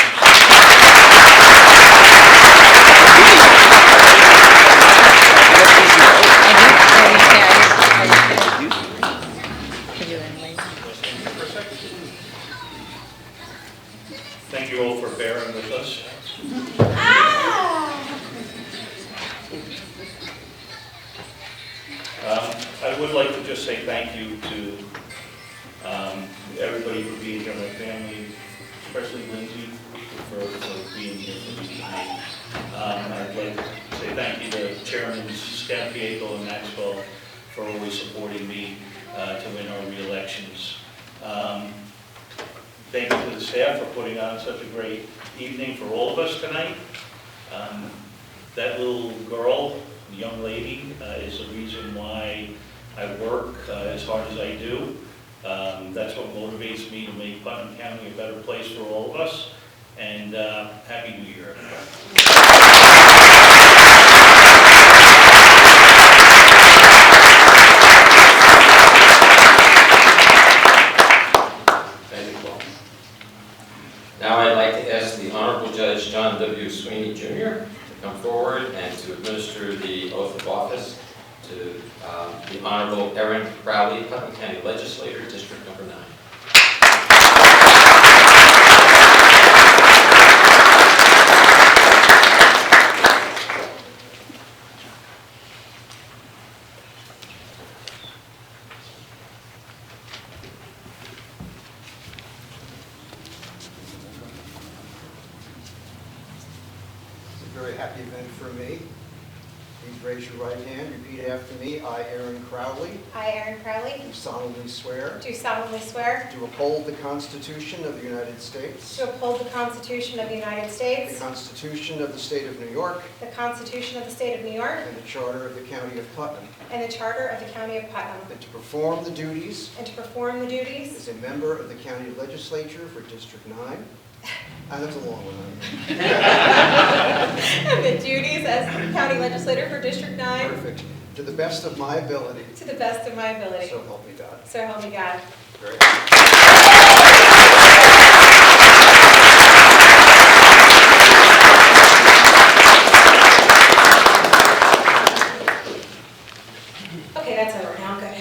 Thank you all for bearing with us. I would like to just say thank you to everybody for being here, my family, especially Lindsay for being here for me tonight. I'd like to say thank you to Chairman Scampietto and Maxwell for always supporting me to win our re-elections. Thank you to the staff for putting on such a great evening for all of us tonight. That little girl, young lady, is the reason why I work as hard as I do. That's what motivates me to make Putnam County a better place for all of us. And Happy New Year, everybody. Now I'd like to ask the Honorable Judge John W. Sweeney, Jr. to come forward and to administer the oath of office to the Honorable Erin Crowley, Putnam County Legislator, District Number 9. It's a very happy event for me. Please raise your right hand, repeat after me. I, Aaron Crowley, I, Aaron Crowley, do solemnly swear do solemnly swear to uphold the Constitution of the United States, to uphold the Constitution of the United the States, Constitution of the State of New York, the Constitution of the State of New York, and the Charter of the County of Putnam, and the Charter of the County of Putnam, and to perform the duties and to perform the duties as a member of the County Legislature for District 9. That was a long one. and the duties as County Legislator for District 9 Perfect. To the best of my ability. to the best of my ability. So help me God. So help me God. Very Okay, that's over now. Good.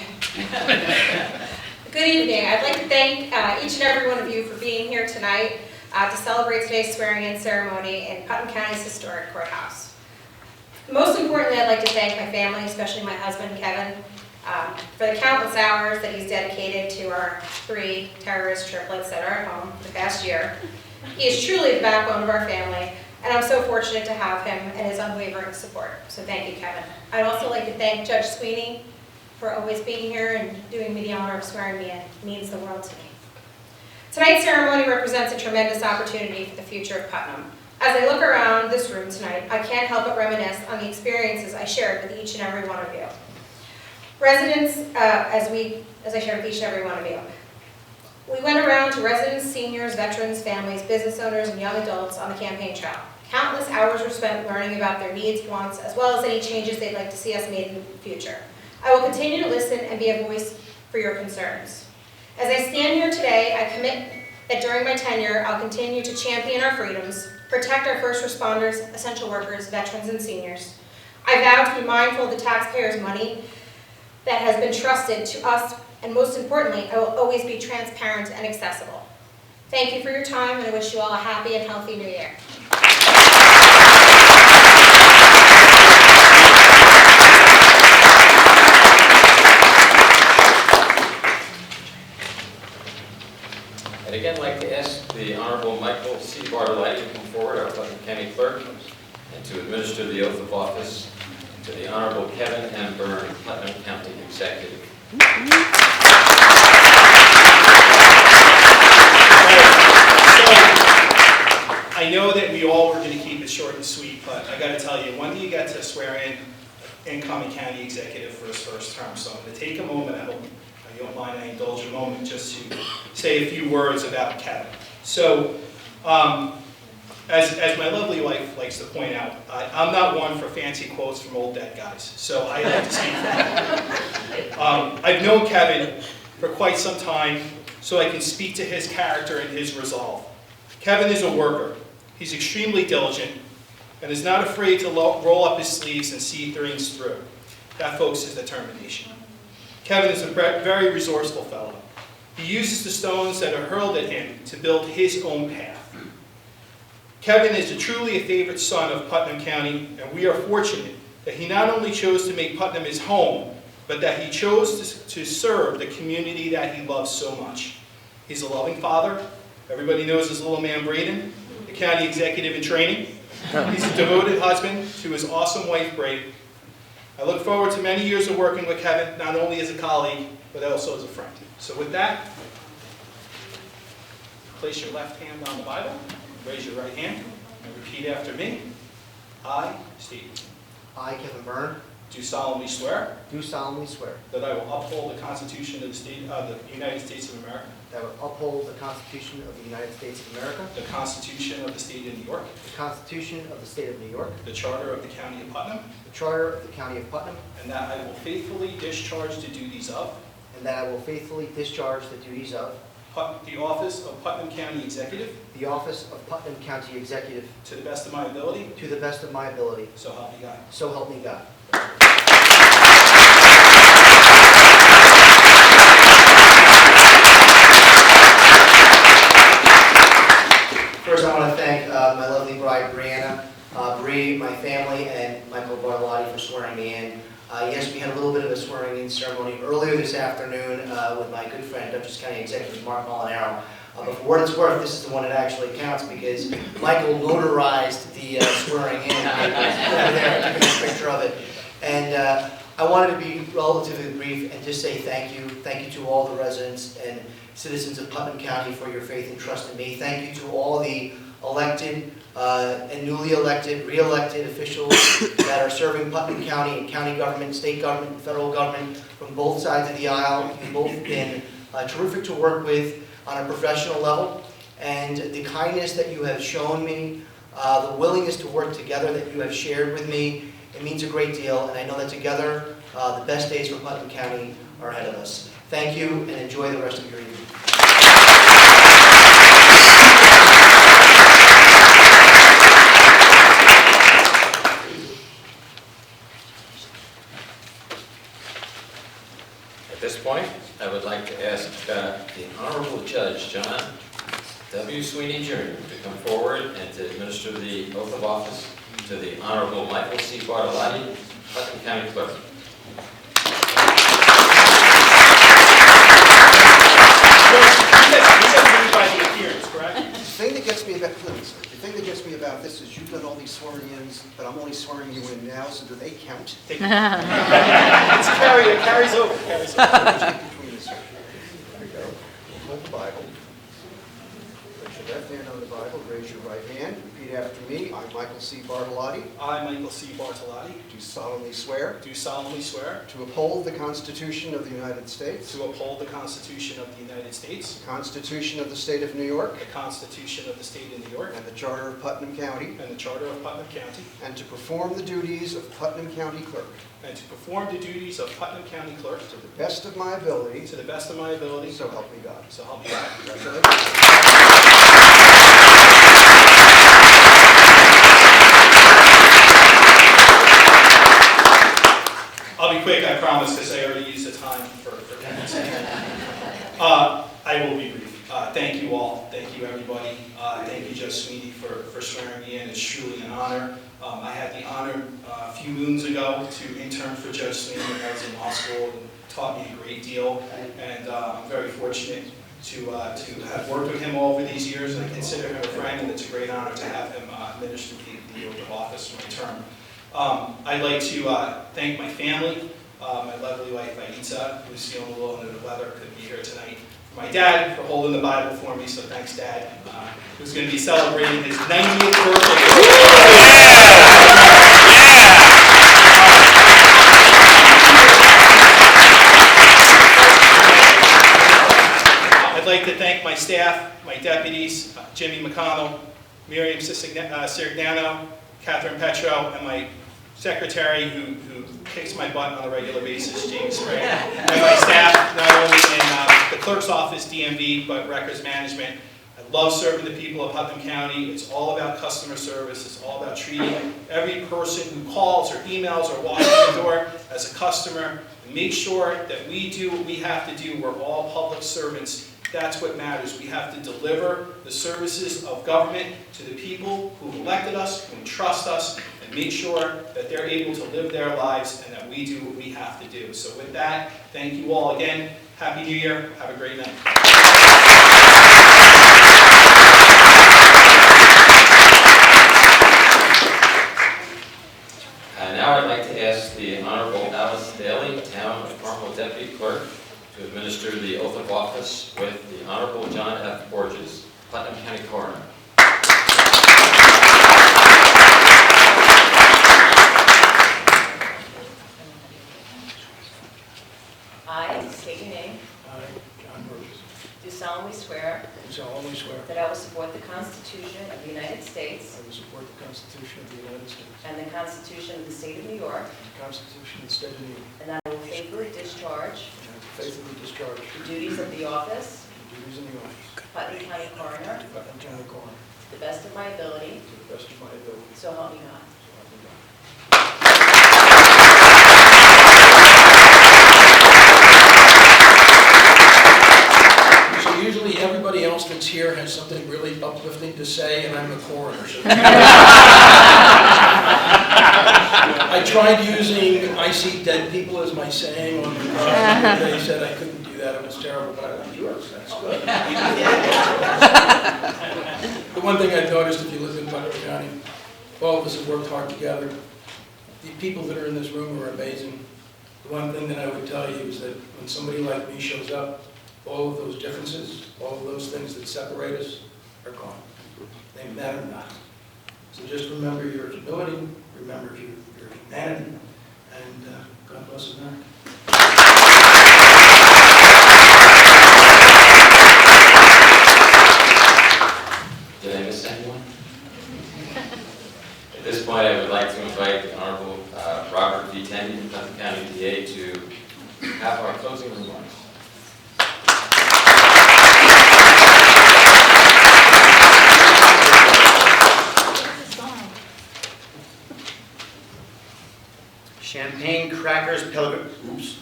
Good evening. I'd like to thank each and every one of you for being here tonight to celebrate today's swearing-in ceremony in Putnam County's historic courthouse. Most importantly, I'd like to thank my family, especially my husband, Kevin, for the countless hours that he's dedicated to our 3 terrorist triplets that are at home for the past year. He is truly the backbone of our family, and I'm so fortunate to have him and his unwavering support. So thank you, Kevin. I'd also like to thank Judge Sweeney for always being here and doing me the honor of swearing me in. It means the world to me. Tonight's ceremony represents a tremendous opportunity for the future of Putnam. As I look around this room tonight, I can't help but reminisce on the experiences I shared with each and every one of you. Residents, as I shared with each and every one of you. We went around to residents, seniors, veterans, families, business owners, and young adults on the campaign trail. Countless hours were spent learning about their needs, wants, as well as any changes they'd like to see us made in the future. I will continue to listen and be a voice for your concerns. As I stand here today, I commit that during my tenure, I'll continue to champion our freedoms, protect our first responders, essential workers, veterans, and seniors. I vow to be mindful of the taxpayers' money that has been trusted to us, and most importantly, I will always be transparent and accessible. Thank you for your time, and I wish you all a happy and healthy new year. I'd again like to ask the Honorable Michael C. Bartolotti to come forward, our Putnam County Clerk, and to administer the oath of office to the Honorable Kevin M. Byrne, Putnam County Executive. I know that we all were going to keep it short and sweet, but I got to tell you, when do you get to swear in incoming county executive for his first term? So I'm going to take a moment, I hope you don't mind, I indulge a moment just to say a few words about Kevin. So, as my lovely wife likes to point out, I'm not one for fancy quotes from old dead guys, so I like to speak for him. I've known Kevin for quite some time, so I can speak to his character and his resolve. Kevin is a worker. He's extremely diligent and is not afraid to roll up his sleeves and see things through. That, folks, is determination. Kevin is a very resourceful fellow. He uses the stones that are hurled at him to build his own path. Kevin is truly a favorite son of Putnam County, and we are fortunate that he not only chose to make Putnam his home, but that he chose to serve the community that he loves so much. He's a loving father. Everybody knows his little man Braden, the county executive in training. He's a devoted husband to his awesome wife, Bray. I look forward to many years of working with Kevin, not only as a colleague, but also as a friend. So with that, place your left hand on the Bible, raise your right hand, and repeat after me. I, Steve, I, Kevin Byrne, do solemnly swear do solemnly swear that I will uphold the Constitution of the United States of America, that I will uphold the Constitution of the United States of America, the Constitution of the State of New York, the Constitution of the State of New York, the Charter of the County of Putnam, the Charter of the County of Putnam, and that I will faithfully discharge the duties of and that I will faithfully discharge the duties of the office of Putnam County Executive the office of Putnam County Executive to the best of my ability, to the best of my ability. so help me God. So help me God. First, I want to thank my lovely bride, Brianna, Bree, my family, and Michael Bartolotti for swearing me in. Yes, we had a little bit of a swearing-in ceremony earlier this afternoon with my good friend, Dutchess County Executive Mark Molinaro. But for what it's worth, this is the one that actually counts because Michael notarized the swearing-in. Over there, I took a picture of it. And I wanted to be relatively brief and just say thank you. Thank you to all the residents and citizens of Putnam County for your faith and trust in me. Thank you to all the elected and newly elected, re-elected officials that are serving Putnam County and county government, state government, and federal government from both sides of the aisle. You've both been terrific to work with on a professional level, and the kindness that you have shown me, the willingness to work together that you have shared with me, it means a great deal, and I know that together the best days for Putnam County are ahead of us. Thank you, and enjoy the rest of your evening. At this point, I would like to ask the Honorable Judge John W. Sweeney Jr. to come forward and to administer the oath of office to the Honorable Michael C. Bartolotti, Putnam County Clerk. The thing that gets me about, please, the thing that gets me about this is you've done all these swearing-ins, but I'm only swearing you in now, so do they count? It carries over. Between us. There we go. Hold the Bible. Place your left hand on the Bible, raise your right hand. Repeat after me. I, Michael C. Bartolotti, I, Michael C. Bartolotti, do solemnly swear do solemnly swear to uphold the Constitution of the United States, to uphold the Constitution of the United States, the Constitution of the State of New York, the Constitution of the State of New York, and the Charter of Putnam County, and the Charter of Putnam County, and to perform the duties of Putnam County Clerk and to perform the duties of Putnam County Clerk to the best of my ability, to the best of my ability, so help me God. so help me God. Congratulations. I'll be quick, I promise, because I already used the time for minutes. I will be brief. Thank you all. Thank you, everybody. Thank you, Judge Sweeney, for swearing me in. It's truly an honor. I had the honor a few moons ago to intern for Judge Sweeney when I was in law school, and taught me a great deal. And I'm very fortunate to have worked with him all over these years, and I consider him a friend, and it's a great honor to have him administer the oath of office for my term. I'd like to thank my family, my lovely wife Aitza, who's feeling a little under the weather, couldn't be here tonight. My dad for holding the Bible for me, so thanks, Dad. Who's going to be celebrating his 90th birthday. I'd like to thank my staff, my deputies, Jimmy McConnell, Miriam Sirignano, Catherine Petro, and my secretary who kicks my butt on a regular basis, James Spray, and my staff, not only in the clerk's office, DMV, but records management. I love serving the people of Putnam County. It's all about customer service. It's all about treating every person who calls or emails or walks in the door as a customer. And make sure that we do what we have to do. We're all public servants. That's what matters. We have to deliver the services of government to the people who elected us, who trust us, and make sure that they're able to live their lives and that we do what we have to do. So with that, thank you all again. Happy New Year. Have a great night. Now I'd like to ask the Honorable Alice Daly, Town of Carmel Deputy Clerk, to administer the oath of office with the Honorable John F. Borges, Putnam County Coroner. I state your name. I, John Burgess, Do solemnly swear do solemnly swear that I will support the Constitution of the United States I will support the Constitution of the United States and the Constitution of the State of New York, and the Constitution of the State of New York, and that I will faithfully discharge and I will faithfully discharge the duties of the office the duties of the office of Putnam County Coroner of Putnam County Coroner to the best of my ability, to the best of my ability. so help me God. So help me God. So usually everybody else that's here has something really uplifting to say, and I'm the coroner. So I tried using "I see dead people" as my saying on the broadcast. They said I couldn't do that; it was terrible. But I went, "Yours, that's good." The one thing I've noticed, if you live in Putnam County, all of us have worked hard together. the people that are in this room are amazing. The one thing that I would tell you is that when somebody like me shows up, all of those differences, all of those things that separate us are gone. They matter not. So just remember your humility, remember your humanity, and God bless America. Did I miss anyone? At this point, I would like to invite the Honorable Robert V. Tenny, Putnam County DA, to have our closing remarks. Champagne, crackers, Pellegrin. Oops.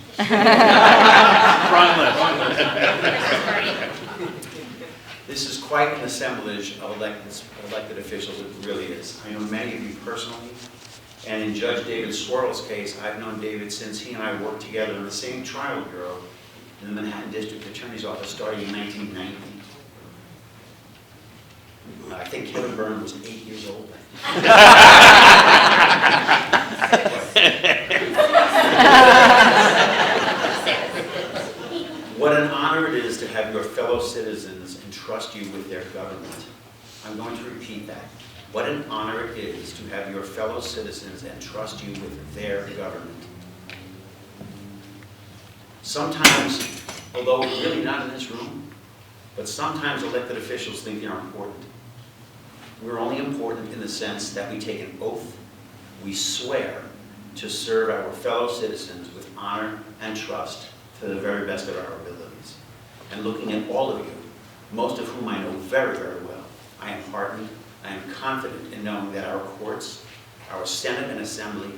This is quite an assemblage of elected officials, it really is. I know many of you personally, and in Judge David Squirrel's case, I've known David since he and I worked together in the same trial bureau in the Manhattan District Attorney's Office starting in 1990. I think Kevin Byrne was 8 years old. What an honor it is to have your fellow citizens entrust you with their government. I'm going to repeat that. What an honor it is to have your fellow citizens entrust you with their government. Sometimes, although really not in this room, but sometimes elected officials think they're important. We're only important in the sense that we take an oath, we swear to serve our fellow citizens with honor and trust to the very best of our abilities. And looking at all of you, most of whom I know very, very well, I am heartened, I am confident in knowing that our courts, our Senate and Assembly,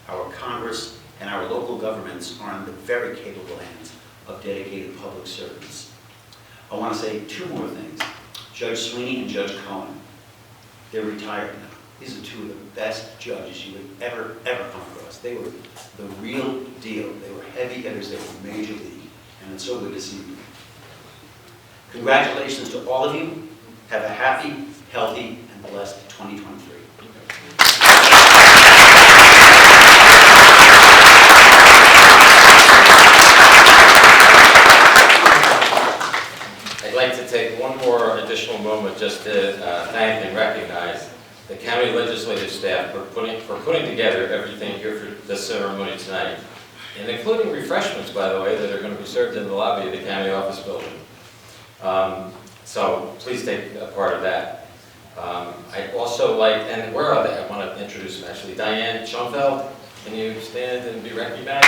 our Congress, and our local governments are in the very capable hands of dedicated public servants. I want to say two more things. Judge Sweeney and Judge Cohen, they're retired now. These are two of the best judges you would ever come across. They were the real deal. They were heavy hitters. They were major league. And it's so good to see you. Congratulations to all of you. Have a happy, healthy, and blessed 2023. I'd like to take one more additional moment just to thank and recognize the county legislative staff for putting together everything here for this ceremony tonight, and including refreshments, by the way, that are going to be served in the lobby of the county office building. So please take a part of that. I'd also like, and where are they? I want to introduce them actually. Diane Schoenfeld, can you stand and be recognized?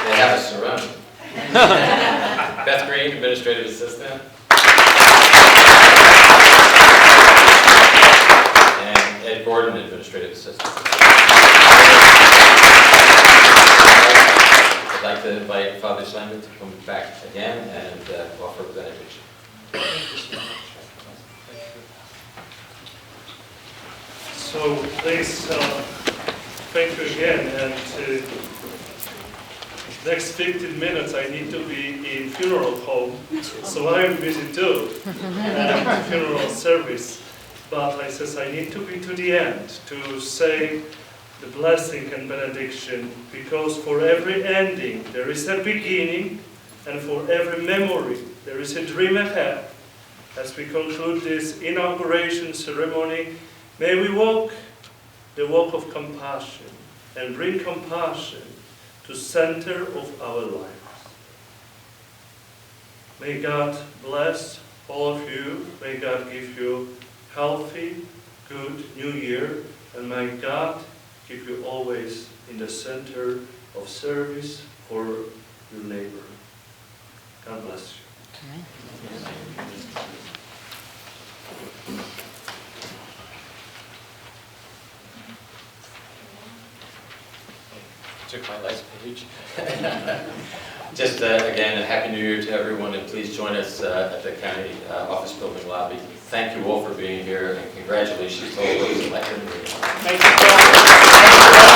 They have us surrounded. Beth Green, Administrative Assistant. And Ed Gordon, Administrative Assistant. I'd like to invite Father Simon to come back again and offer the benediction. So please, thank you again, and next 15 minutes I need to be in funeral home, so I'm busy too, funeral service. But I says I need to be to the end to say the blessing and benediction, because for every ending there is a beginning, and for every memory there is a dream ahead. As we conclude this inauguration ceremony, may we walk the walk of compassion and bring compassion to center of our lives. May God bless all of you. May God give you healthy, good new year, and may God keep you always in the center of service for your neighbor. God bless you. Took my last page. Just again, a Happy New Year to everyone, and please join us at the county office building lobby. Thank you all for being here, and congratulations to all those elected. Thank you.